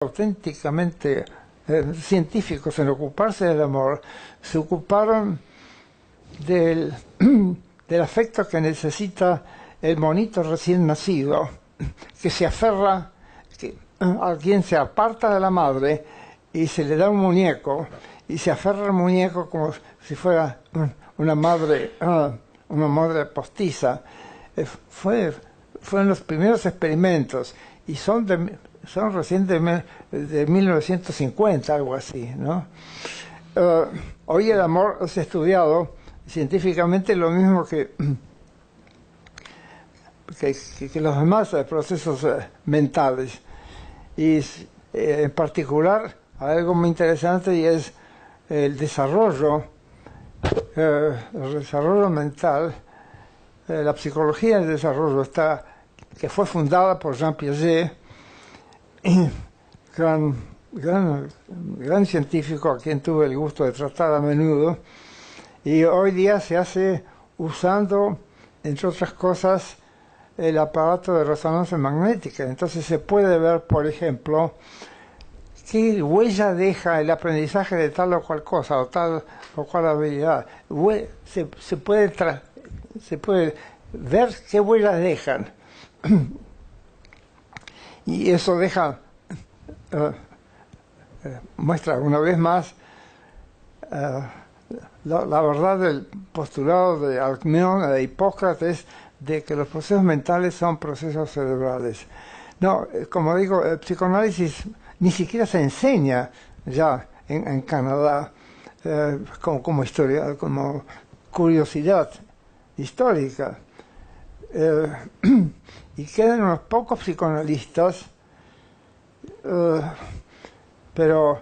auténticamente científicos en ocuparse del amor, se ocuparon del, del afecto que necesita el monito recién nacido, que se aferra, que alguien se aparta de la madre y se le da un muñeco y se aferra al muñeco como si fuera una madre postiza. Fueron los primeros experimentos y son recién de 1950, algo así, ¿no? Hoy el amor es estudiado científicamente lo mismo que los demás procesos mentales. Y en particular algo muy interesante y es el desarrollo mental. La psicología del desarrollo que fue fundada por Jean Piaget, gran científico a quien tuve el gusto de tratar a menudo, y hoy día se hace usando, entre otras cosas, el aparato de resonancia magnética. Entonces se puede ver, por ejemplo, qué huella deja el aprendizaje de tal o cual cosa o tal o cual habilidad. Se puede ver qué huellas dejan. Y eso muestra una vez más la verdad del postulado de Alcmeón, de Hipócrates, de que los procesos mentales son procesos cerebrales. No, como digo, el psicoanálisis ni siquiera se enseña ya en Canadá como historia, como curiosidad histórica. Y quedan unos pocos psicoanalistas, pero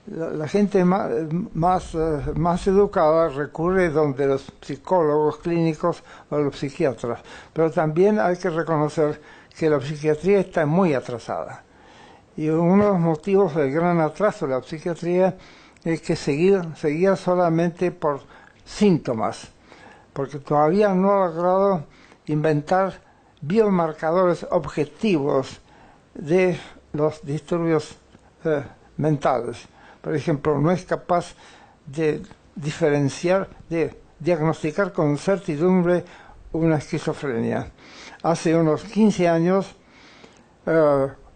la gente más educada recurre donde los psicólogos clínicos o los psiquiatras. Pero también hay que reconocer que la psiquiatría está muy atrasada. Y uno de los motivos del gran atraso de la psiquiatría es que seguía solamente por síntomas, porque todavía no ha logrado inventar biomarcadores objetivos de los disturbios mentales. Por ejemplo, no es capaz de diferenciar, de diagnosticar con certidumbre una esquizofrenia. Hace unos 15 años,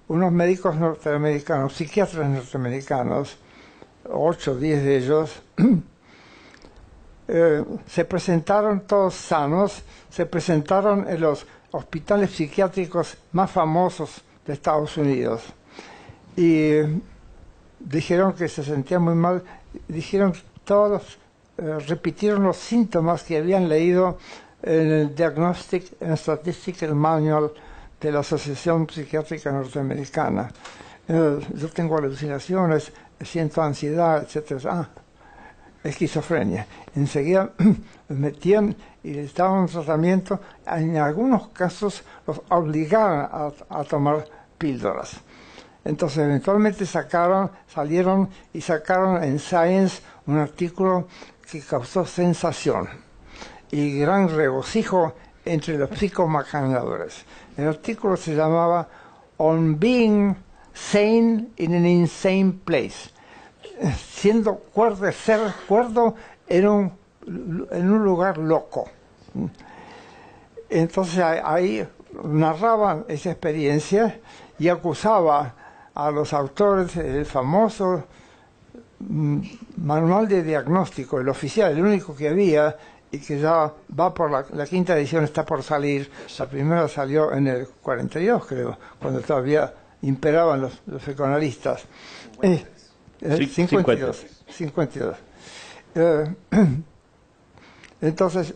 unos médicos norteamericanos, psiquiatras norteamericanos, 8 o 10 de ellos, se presentaron todos sanos, se presentaron en los hospitales psiquiátricos más famosos de Estados Unidos. Y dijeron que se sentían muy mal, repitieron los síntomas que habían leído en el Diagnostic and Statistical Manual de la Asociación Psiquiátrica Norteamericana. Yo tengo alucinaciones, siento ansiedad, etc. Esquizofrenia. Enseguida los metían y les daban un tratamiento. En algunos casos los obligaban a tomar píldoras. Entonces eventualmente salieron y sacaron en Science un artículo que causó sensación y gran regocijo entre los psicomacanadores. El artículo se llamaba On Being Sane in an Insane Place. Ser cuerdo en un lugar loco. Entonces ahí narraban esa experiencia y acusaba a los autores del famoso manual de diagnóstico, el oficial, el único que había, y que ya va por la quinta edición, está por salir. La primera salió en el 42, creo, cuando todavía imperaban los psicoanalistas. 52. Entonces,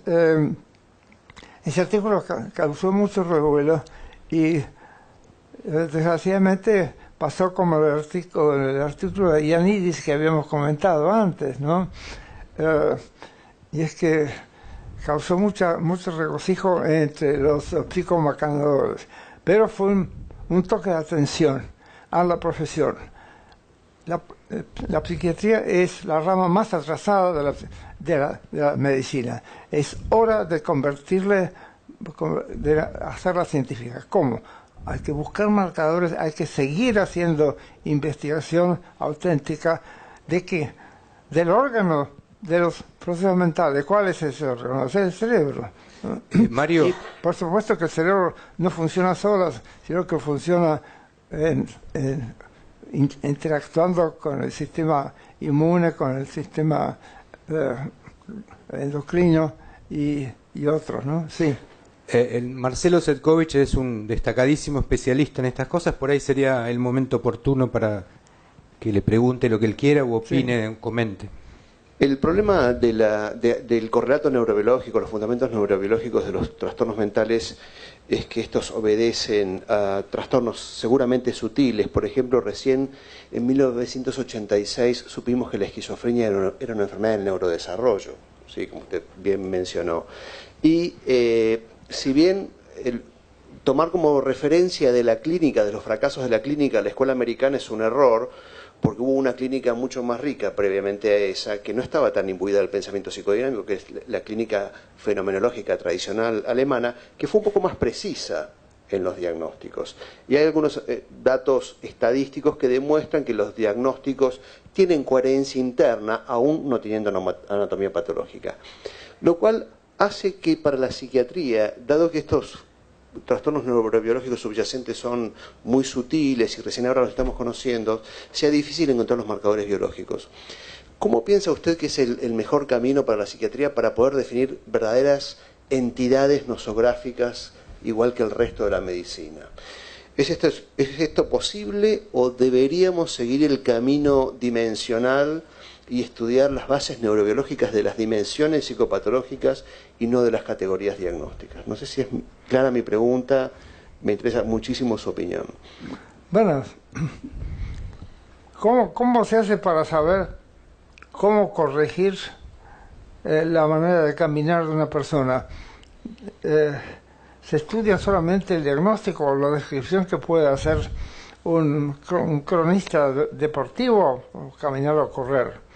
ese artículo causó mucho revuelo y desgraciadamente pasó como el artículo de Ioannidis que habíamos comentado antes, ¿no? Y es que causó mucho regocijo entre los psicomacanadores, pero fue un toque de atención a la profesión. La psiquiatría es la rama más atrasada de la medicina. Es hora de hacerla científica. ¿Cómo? hay que buscar marcadores, hay que seguir haciendo investigación auténtica de que del órgano de los procesos mentales. ¿Cuál es ese órgano? Es el cerebro. Mario. Y por supuesto que el cerebro no funciona solo, sino que funciona interactuando con el sistema inmune, con el sistema endocrino y otros, ¿no? Sí. Marcelo Cetkovich es un destacadísimo especialista en estas cosas. Por ahí sería el momento oportuno para que le pregunte lo que él quiera o opine, sí, comente. El problema del correlato neurobiológico, los fundamentos neurobiológicos de los trastornos mentales, es que estos obedecen a trastornos seguramente sutiles. Por ejemplo, recién en 1986 supimos que la esquizofrenia era una enfermedad del neurodesarrollo, ¿sí? Como usted bien mencionó. Y si bien tomar como referencia de la clínica, de los fracasos de la clínica, la escuela americana es un error, porque hubo una clínica mucho más rica previamente a esa, que no estaba tan imbuida del pensamiento psicodinámico, que es la clínica fenomenológica tradicional alemana, que fue un poco más precisa en los diagnósticos. Y hay algunos datos estadísticos que demuestran que los diagnósticos tienen coherencia interna, aún no teniendo anatomía patológica. Lo cual hace que para la psiquiatría, dado que estos trastornos neurobiológicos subyacentes son muy sutiles y recién ahora los estamos conociendo, sea difícil encontrar los marcadores biológicos. ¿Cómo piensa usted que es el mejor camino para la psiquiatría para poder definir verdaderas entidades nosográficas igual que el resto de la medicina? ¿Es esto posible o deberíamos seguir el camino dimensional y estudiar las bases neurobiológicas de las dimensiones psicopatológicas y no de las categorías diagnósticas? No sé si es clara mi pregunta, me interesa muchísimo su opinión. Bueno, ¿cómo se hace para saber cómo corregir la manera de caminar de una persona? ¿Se estudia solamente el diagnóstico o la descripción que puede hacer un cronista deportivo, o caminar o correr?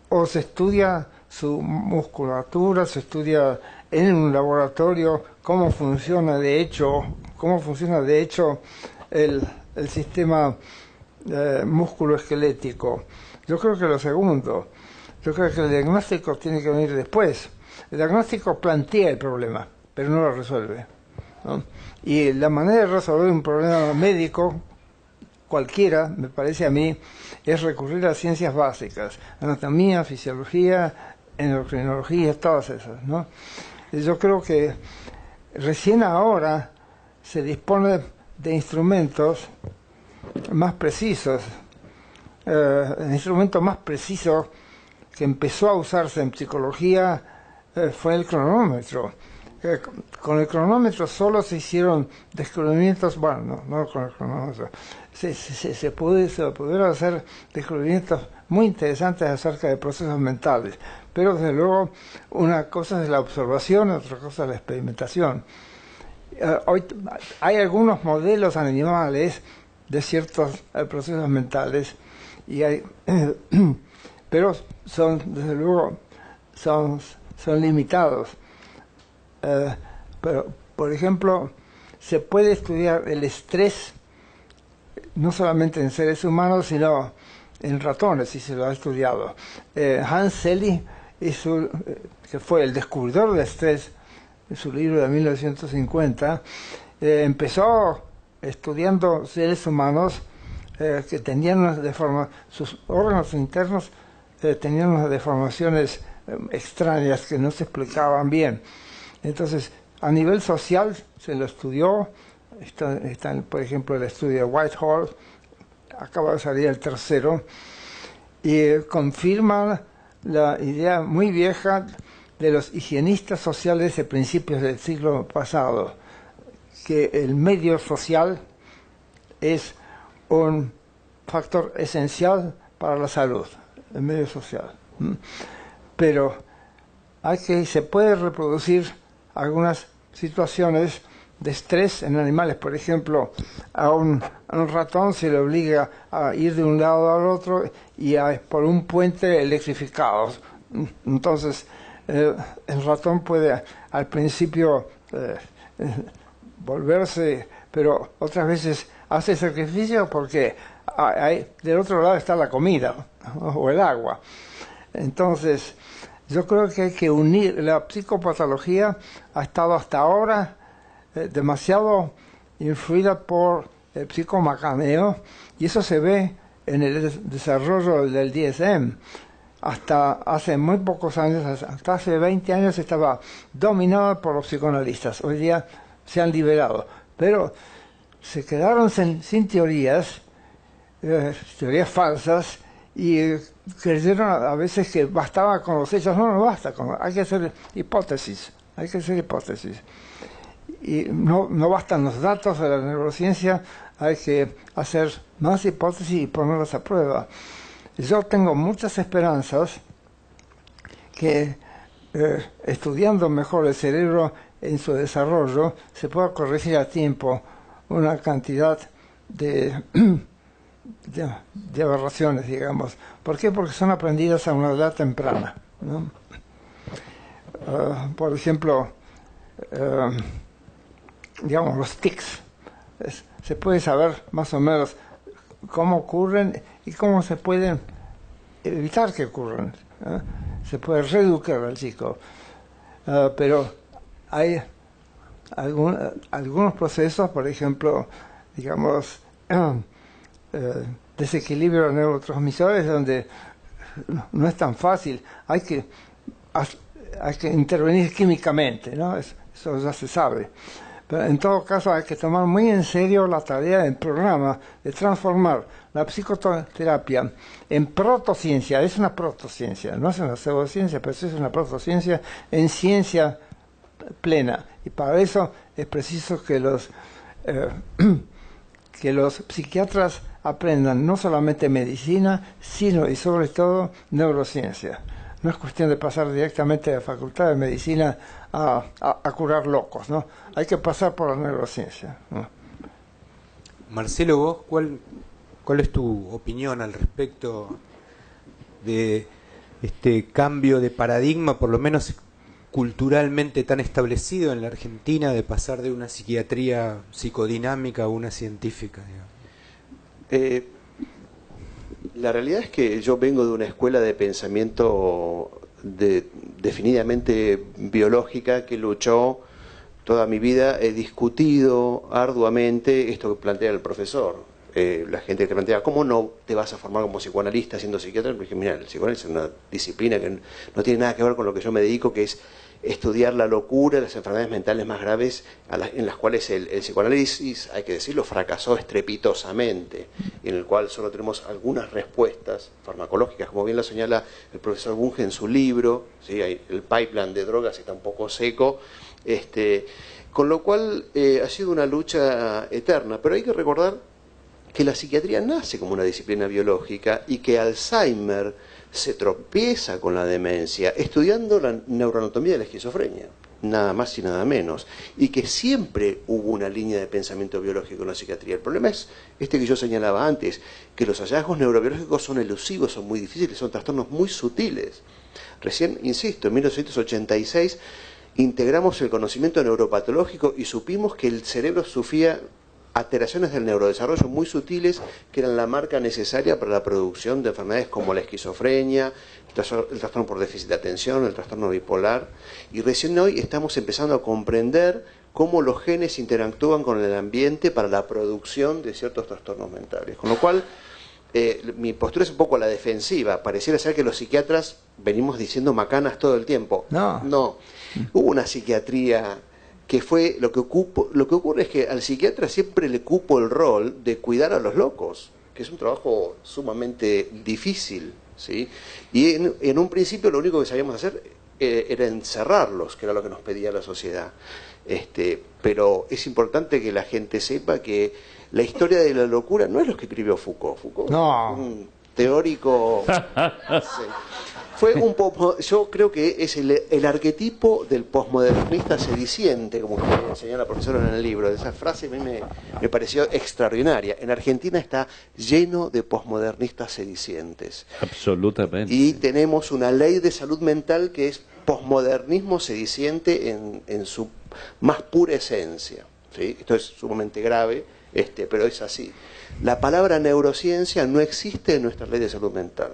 ¿O se estudia su musculatura, se estudia en un laboratorio cómo funciona de hecho el sistema musculoesquelético? Yo creo que lo segundo. Yo creo que el diagnóstico tiene que venir después. El diagnóstico plantea el problema, pero no lo resuelve, ¿no? Y la manera de resolver un problema médico cualquiera, me parece a mí, es recurrir a ciencias básicas, anatomía, fisiología, endocrinología, todas esas, ¿no? Yo creo que recién ahora se dispone de instrumentos más precisos. El instrumento más preciso que empezó a usarse en psicología fue el cronómetro. Con el cronómetro solo se hicieron descubrimientos, bueno, no con el cronómetro, se pudieron hacer descubrimientos muy interesantes acerca de procesos mentales, pero desde luego una cosa es la observación, otra cosa es la experimentación. Hoy hay algunos modelos animales de ciertos procesos mentales, pero desde luego son limitados. Pero, por ejemplo, se puede estudiar el estrés no solamente en seres humanos, sino en ratones, y se lo ha estudiado. Hans Selye, que fue el descubridor del estrés, en su libro de 1950, empezó estudiando seres humanos que tenían sus órganos internos tenían unas deformaciones extrañas que no se explicaban bien. Entonces, a nivel social se lo estudió, está por ejemplo el estudio de Whitehall, acaba de salir el tercero, y confirma la idea muy vieja de los higienistas sociales de principios del siglo pasado, que el medio social es un factor esencial para la salud, el medio social. Pero se puede reproducir algunas situaciones de estrés en animales. Por ejemplo, a un ratón se le obliga a ir de un lado al otro y por un puente electrificado. Entonces, el ratón puede al principio volverse pero otras veces hace sacrificio porque del otro lado está la comida o el agua. Entonces, yo creo que hay que unir. La psicopatología ha estado hasta ahora demasiado influida por el psicomacaneo, y eso se ve en el desarrollo del DSM. Hasta hace muy pocos años, hasta hace 20 años, estaba dominada por los psicoanalistas. Hoy día se han liberado, pero se quedaron sin teorías, teorías falsas, y creyeron a veces que bastaba con los hechos. No basta, hay que hacer hipótesis, y no bastan los datos de la neurociencia, hay que hacer más hipótesis y ponerlas a prueba. Yo tengo muchas esperanzas que estudiando mejor el cerebro en su desarrollo se pueda corregir a tiempo una cantidad de aberraciones, digamos. ¿Por qué? Porque son aprendidas a una edad temprana, ¿no? Por ejemplo, digamos, los tics. Se puede saber más o menos cómo ocurren y cómo se pueden evitar que ocurran, ¿eh? Se puede reeducar al chico, pero hay algunos procesos, por ejemplo, digamos, desequilibrio de neurotransmisores, donde no es tan fácil, hay que intervenir químicamente, ¿no? Eso ya se sabe. Pero en todo caso hay que tomar muy en serio la tarea del programa de transformar la psicoterapia en protociencia. Es una protociencia, no es una pseudociencia, pero es una protociencia en ciencia plena. Y para eso es preciso que los psiquiatras aprendan no solamente medicina, sino y sobre todo neurociencia. No es cuestión de pasar directamente de la facultad de medicina a curar locos, ¿no? Hay que pasar por la neurociencia, ¿no? Marcelo, vos, ¿cuál es tu opinión al respecto de este cambio de paradigma, por lo menos culturalmente tan establecido en la Argentina, de pasar de una psiquiatría psicodinámica a una científica, digamos? La realidad es que yo vengo de una escuela de pensamiento definidamente biológica que luchó toda mi vida. He discutido arduamente esto que plantea el profesor. La gente que plantea, ¿cómo no te vas a formar como psicoanalista siendo psiquiatra? Porque mira, el psicoanálisis es una disciplina que no tiene nada que ver con lo que yo me dedico, que es estudiar la locura, las enfermedades mentales más graves en las cuales el psicoanálisis, hay que decirlo, fracasó estrepitosamente, y en el cual solo tenemos algunas respuestas farmacológicas, como bien lo señala el profesor Bunge en su libro, ¿sí? El pipeline de drogas está un poco seco, con lo cual ha sido una lucha eterna, pero hay que recordar que la psiquiatría nace como una disciplina biológica y que Alzheimer se tropieza con la demencia estudiando la neuroanatomía de la esquizofrenia, nada más y nada menos, y que siempre hubo una línea de pensamiento biológico en la psiquiatría. El problema es que yo señalaba antes, que los hallazgos neurobiológicos son elusivos, son muy difíciles, son trastornos muy sutiles. Recién, insisto, en 1986 integramos el conocimiento neuropatológico y supimos que el cerebro sufría alteraciones del neurodesarrollo muy sutiles que eran la marca necesaria para la producción de enfermedades como la esquizofrenia, el trastorno por déficit de atención, el trastorno bipolar, y recién hoy estamos empezando a comprender cómo los genes interactúan con el ambiente para la producción de ciertos trastornos mentales. Con lo cual, mi postura es un poco a la defensiva. Pareciera ser que los psiquiatras venimos diciendo macanas todo el tiempo. No. Hubo una psiquiatría que fue lo que ocurre es que al psiquiatra siempre le cupo el rol de cuidar a los locos, que es un trabajo sumamente difícil, ¿sí? Y en un principio lo único que sabíamos hacer era encerrarlos, que era lo que nos pedía la sociedad. Pero es importante que la gente sepa que la historia de la locura no es lo que escribió Foucault. Foucault no. Un teórico... Sí. Yo creo que es el arquetipo del posmodernista sediciente, como que enseñó la profesora en el libro. Esa frase a mí me pareció extraordinaria. En Argentina está lleno de posmodernistas sedicientes. Absolutamente. Y tenemos una ley de salud mental que es posmodernismo sediciente en su más pura esencia. ¿sí? Esto es sumamente grave, pero es así. La palabra neurociencia no existe en nuestra ley de salud mental.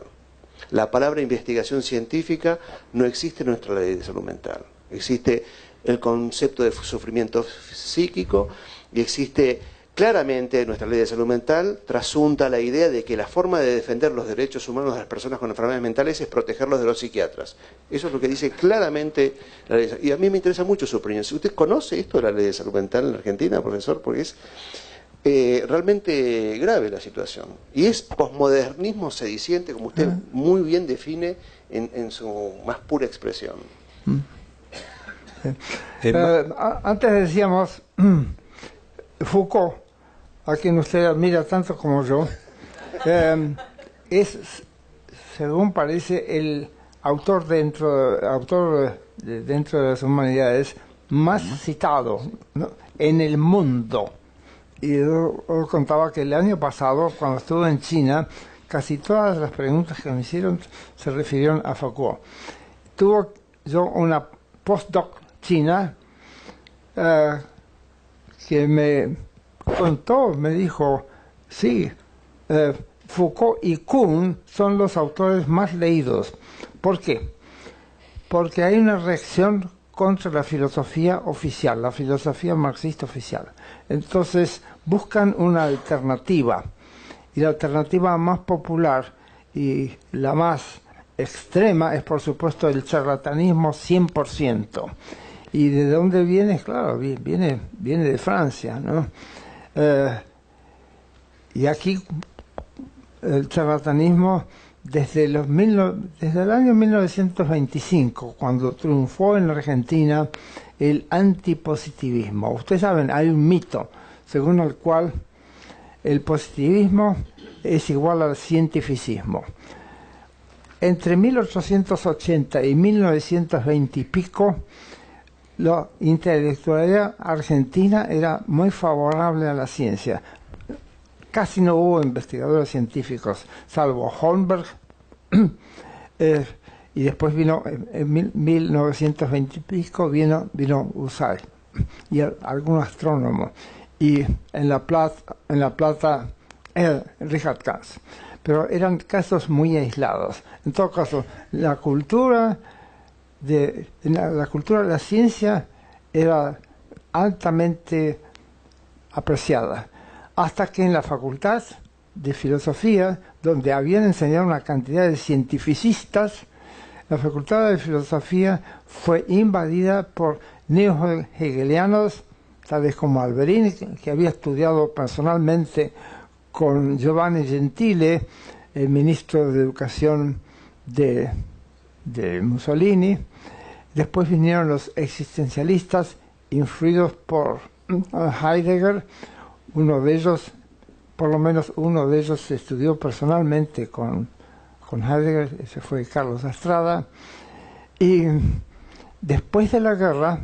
La palabra investigación científica no existe en nuestra ley de salud mental. Existe el concepto de sufrimiento psíquico y existe claramente en nuestra ley de salud mental, trasunta la idea de que la forma de defender los derechos humanos de las personas con enfermedades mentales es protegerlos de los psiquiatras. Eso es lo que dice claramente la ley de salud. Y a mí me interesa mucho su opinión. Si usted conoce esto de la ley de salud mental en Argentina, profesor, porque es realmente grave la situación. Y es posmodernismo sediciente, como usted muy bien define en su más pura expresión. Antes decíamos, Foucault, a quien usted admira tanto como yo, es, según parece, el autor dentro de las humanidades más citado, ¿no?, en el mundo. Y yo contaba que el año pasado, cuando estuve en China, casi todas las preguntas que me hicieron se refirieron a Foucault. Tuve yo una postdoc china que me contó, me dijo, sí, Foucault y Kuhn son los autores más leídos. ¿Por qué? Porque hay una reacción contra la filosofía oficial, la filosofía marxista oficial. Entonces buscan una alternativa, y la alternativa más popular y la más extrema es, por supuesto, el charlatanismo 100%. ¿Y de dónde viene? Claro, viene de Francia, ¿no? Y aquí el charlatanismo desde el año 1925, cuando triunfó en Argentina el antipositivismo. Ustedes saben, hay un mito según el cual el positivismo es igual al cientificismo. Entre 1880 y 1920 y pico, la intelectualidad argentina era muy favorable a la ciencia. Casi no hubo investigadores científicos, salvo Holmberg, y después vino, en 1920 y pico, vino Usai, y algún astrónomo, y en La Plata Richard Katz. Pero eran casos muy aislados. En todo caso, la cultura de la ciencia era altamente apreciada, hasta que en la facultad de filosofía, donde habían enseñado una cantidad de cientificistas, la facultad de filosofía fue invadida por neo-hegelianos, tales como Alberini, que había estudiado personalmente con Giovanni Gentile, el ministro de Educación de Mussolini. Después vinieron los existencialistas, influidos por Heidegger. Uno de ellos, por lo menos uno de ellos, estudió personalmente con Heidegger, ese fue Carlos Estrada. Y después de la guerra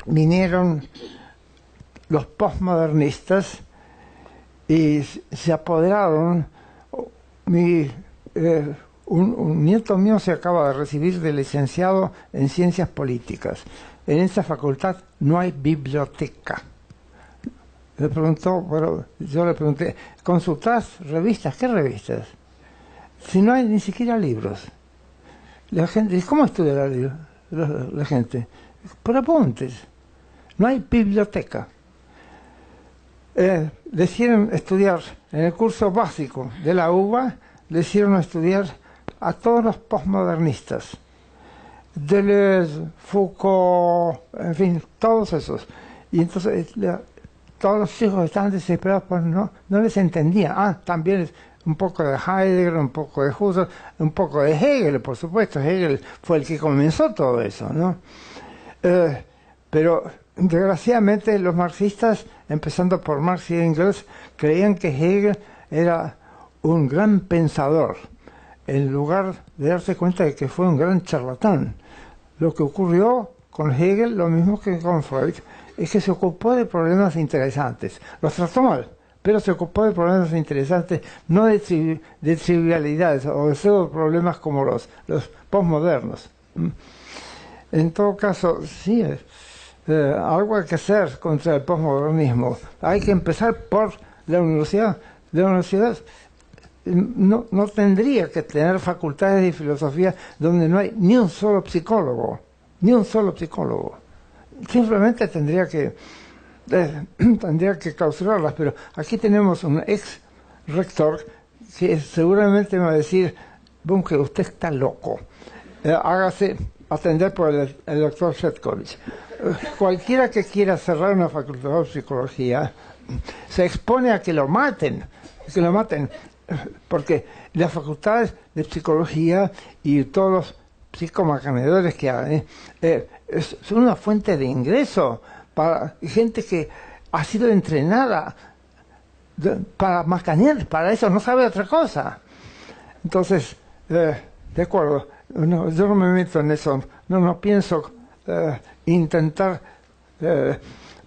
vinieron los postmodernistas y se apoderaron. Un nieto mío se acaba de recibir de licenciado en Ciencias Políticas. En esta facultad no hay biblioteca. Le preguntó, bueno, yo le pregunté, ¿consultás revistas? ¿Qué revistas? Si no hay ni siquiera libros. La gente dice, ¿cómo estudia la gente? Por apuntes. No hay biblioteca. Le hicieron estudiar en el curso básico de la UBA, le hicieron estudiar a todos los postmodernistas. Deleuze, Foucault, en fin, todos esos. Y entonces todos los hijos estaban desesperados, pues no les entendía. También un poco de Heidegger, un poco de Husserl, un poco de Hegel, por supuesto. Hegel fue el que comenzó todo eso, ¿no? Pero desgraciadamente los marxistas, empezando por Marx y Engels, creían que Hegel era un gran pensador, en lugar de darse cuenta de que fue un gran charlatán. Lo que ocurrió con Hegel, lo mismo que con Freud, es que se ocupó de problemas interesantes. Los trató mal, pero se ocupó de problemas interesantes, no de trivialidades o de pseudo problemas como los postmodernos. En todo caso, sí, algo hay que hacer contra el posmodernismo. Hay que empezar por la universidad. La universidad no tendría que tener facultades de filosofía donde no hay ni un solo psicólogo, ni un solo psicólogo. Simplemente tendría que clausurarlas, pero aquí tenemos un ex rector que seguramente me va a decir: Bunge, usted está loco, hágase atender por el doctor Shetkovich. Cualquiera que quiera cerrar una facultad de psicología se expone a que lo maten, porque las facultades de psicología y todos los psicomacaneadores que hay son una fuente de ingreso para gente que ha sido entrenada para macanear, para eso, no sabe otra cosa. Entonces, de acuerdo, yo no me meto en eso, no pienso intentar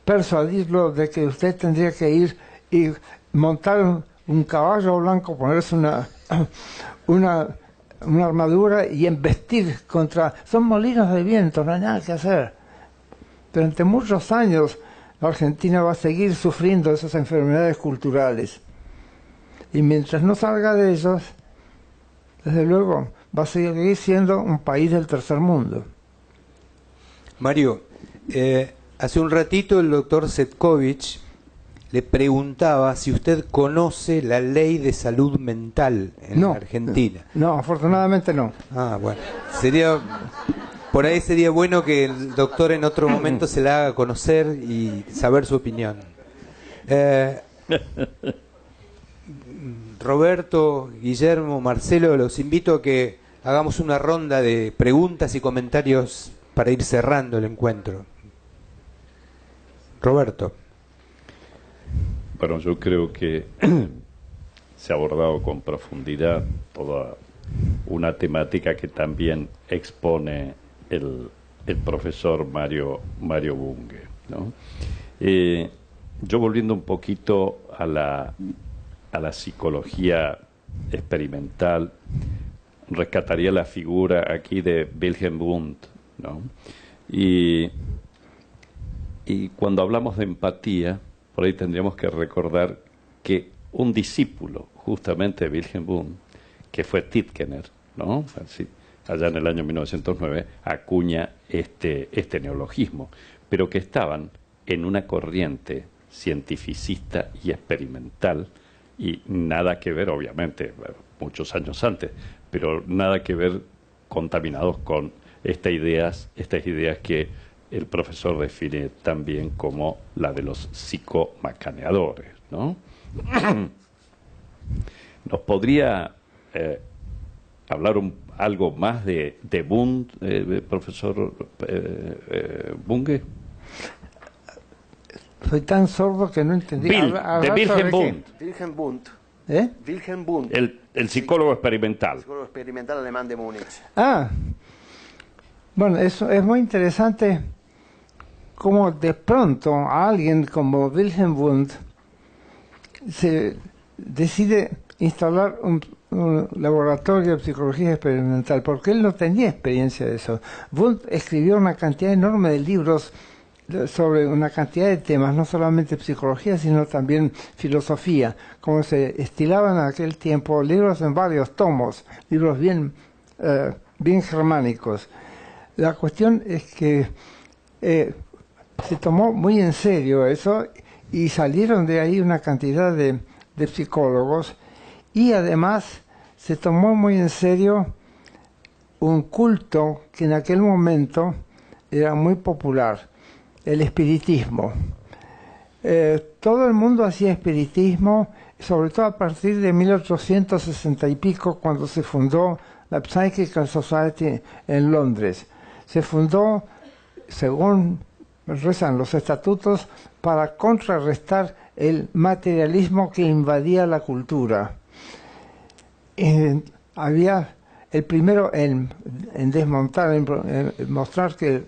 persuadirlo de que usted tendría que ir y montar un caballo blanco, ponerse una armadura y embestir contra... Son molinos de viento, no hay nada que hacer. Durante muchos años la Argentina va a seguir sufriendo esas enfermedades culturales. Y mientras no salga de ellos, desde luego, va a seguir siendo un país del tercer mundo. Mario, hace un ratito el doctor Shetkovich le preguntaba si usted conoce la ley de salud mental en la Argentina. No, afortunadamente no. Ah, bueno. Por ahí sería bueno que el doctor en otro momento se la haga conocer y saber su opinión. Roberto, Guillermo, Marcelo, los invito a que hagamos una ronda de preguntas y comentarios para ir cerrando el encuentro. Roberto. Bueno, yo creo que se ha abordado con profundidad toda una temática que también expone el profesor Mario Bunge, ¿no? Yo volviendo un poquito a la psicología experimental, rescataría la figura aquí de Wilhelm Wundt, ¿no? Y cuando hablamos de empatía, por ahí tendríamos que recordar que un discípulo justamente de Wilhelm Wundt, que fue Titchener, ¿no? Así, allá en el año 1909, acuña este neologismo, pero que estaban en una corriente cientificista y experimental, y nada que ver, obviamente, muchos años antes, pero nada que ver contaminados con estas ideas que el profesor define también como la de los psicomacaneadores, ¿no? ¿Nos podría hablar algo más de Wundt, profesor Bunge? Soy tan sordo que no entendí. De Wilhelm Wundt. Wilhelm Wundt. Wilhelm Wundt. El psicólogo experimental. El psicólogo experimental alemán de Múnich. Bueno, eso es muy interesante cómo de pronto a alguien como Wilhelm Wundt se decide instalar un laboratorio de psicología experimental, porque él no tenía experiencia de eso. Wundt escribió una cantidad enorme de libros sobre una cantidad de temas, no solamente psicología, sino también filosofía, como se estilaban en aquel tiempo, libros en varios tomos, libros bien germánicos. La cuestión es que se tomó muy en serio eso y salieron de ahí una cantidad de psicólogos, y además se tomó muy en serio un culto que en aquel momento era muy popular, el espiritismo. Todo el mundo hacía espiritismo, sobre todo a partir de 1860 y pico, cuando se fundó la Psychical Society en Londres. Se fundó, según rezan los estatutos, para contrarrestar el materialismo que invadía la cultura. Había el primero en desmontar, en mostrar que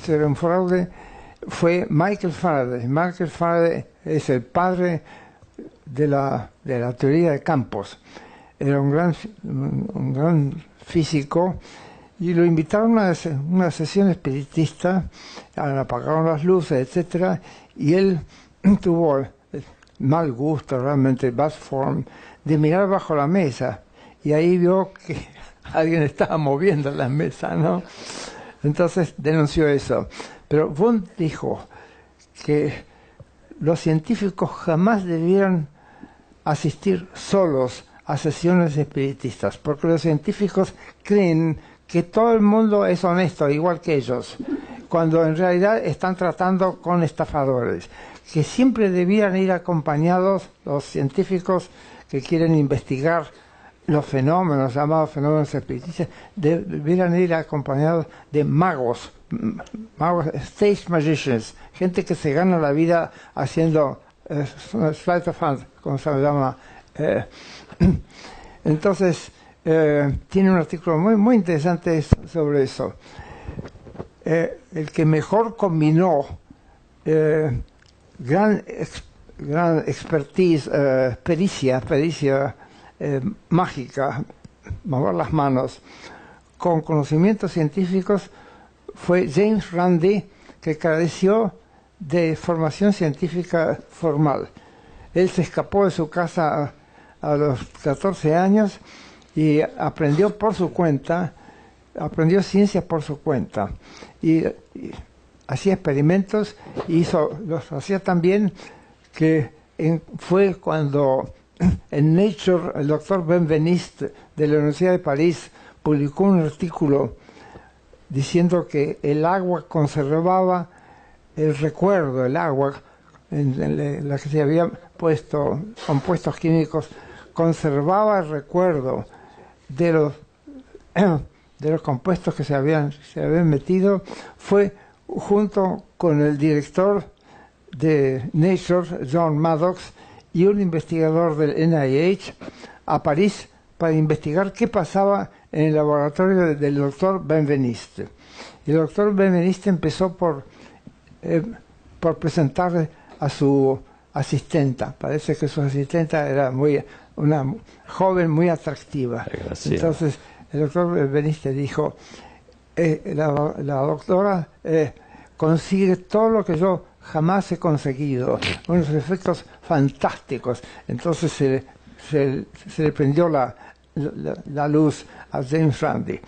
era un fraude, fue Michael Faraday. Michael Faraday es el padre de la teoría de campos. Era un gran físico y lo invitaron a una sesión espiritista, apagaron las luces, etcétera, y él tuvo el mal gusto, realmente bad form, de mirar bajo la mesa, y ahí vio que alguien estaba moviendo la mesa, ¿no? Entonces denunció eso. Pero Wundt dijo que los científicos jamás debieran asistir solos a sesiones espiritistas, porque los científicos creen que todo el mundo es honesto, igual que ellos, cuando en realidad están tratando con estafadores, que siempre debieran ir acompañados los científicos que quieren investigar los fenómenos, llamados fenómenos espiritistas, debieran ir acompañados de magos, stage magicians, gente que se gana la vida haciendo sleight of hand, como se llama. Entonces, tiene un artículo muy interesante sobre eso. El que mejor combinó gran expertise, pericia mágica, mover las manos, con conocimientos científicos, fue James Randi, que careció de formación científica formal. Él se escapó de su casa a los 14 años y aprendió por su cuenta, aprendió ciencia por su cuenta, y hacía experimentos, y los hacía tan bien que fue cuando en Nature el doctor Benveniste de la Universidad de París publicó un artículo diciendo que el agua conservaba el recuerdo, el agua en la que se habían puesto compuestos químicos, conservaba el recuerdo de los compuestos que se habían metido. Fue junto con el director de Nature, John Maddox, y un investigador del NIH a París para investigar qué pasaba en el laboratorio del doctor Benveniste. Y el doctor Benveniste empezó por presentarle a su asistenta. Parece que su asistenta era una joven muy atractiva. Entonces el doctor Benveniste dijo, la doctora consigue todo lo que yo jamás he conseguido, unos efectos fantásticos. Entonces se le prendió la luz a James Randi.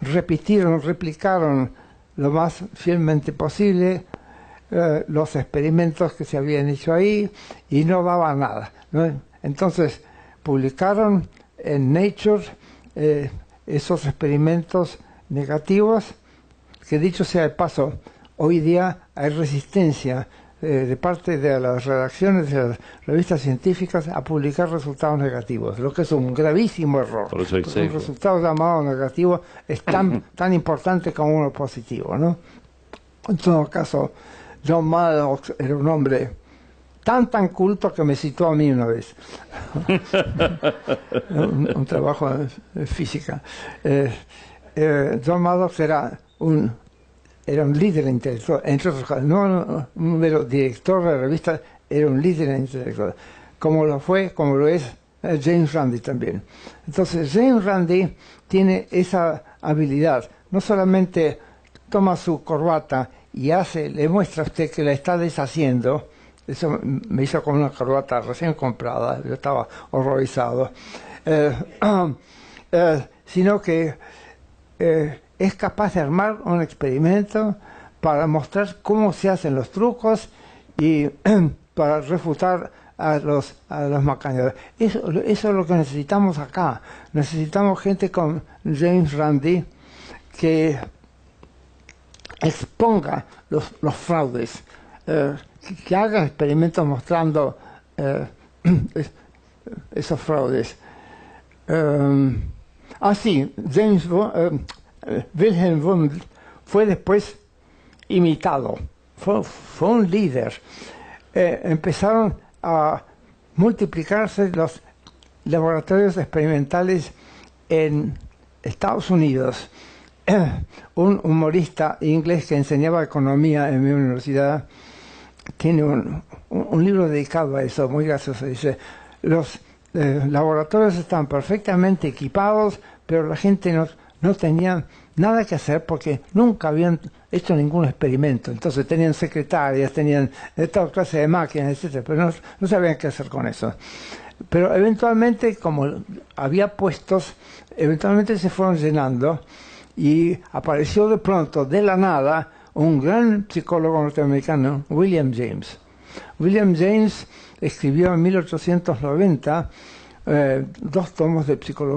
Replicaron lo más fielmente posible los experimentos que se habían hecho ahí, y no daba nada, ¿no? Entonces publicaron en Nature esos experimentos negativos, que dicho sea de paso, hoy día hay resistencia de parte de las redacciones de las revistas científicas a publicar resultados negativos, lo que es un gravísimo error. Por eso un resultado llamado negativo es tan importante como uno positivo, ¿no? En todo caso, John Maddox era un hombre tan culto que me citó a mí una vez. un trabajo de física. John Maddox era un líder intelectual, entre otras cosas, no un mero director de la revista, era un líder intelectual, como lo es James Randi también. Entonces James Randi tiene esa habilidad, no solamente toma su corbata y le muestra a usted que la está deshaciendo. Eso me hizo con una corbata recién comprada, yo estaba horrorizado, sino que es capaz de armar un experimento para mostrar cómo se hacen los trucos y para refutar a los macaneadores. Eso es lo que necesitamos acá. Necesitamos gente con James Randi que exponga los fraudes, que haga experimentos mostrando esos fraudes. Sí, Wilhelm Wundt fue después imitado, fue un líder. Empezaron a multiplicarse los laboratorios experimentales en Estados Unidos. Un humorista inglés que enseñaba economía en mi universidad tiene un libro dedicado a eso, muy gracioso. Dice, los laboratorios están perfectamente equipados, pero la gente no tenían nada que hacer porque nunca habían hecho ningún experimento. Entonces tenían secretarias, tenían toda clase de máquinas, etcétera, pero no sabían qué hacer con eso. Pero eventualmente, como había puestos, eventualmente se fueron llenando y apareció de pronto, de la nada, un gran psicólogo norteamericano, William James. William James escribió en 1890 2 tomos de psicología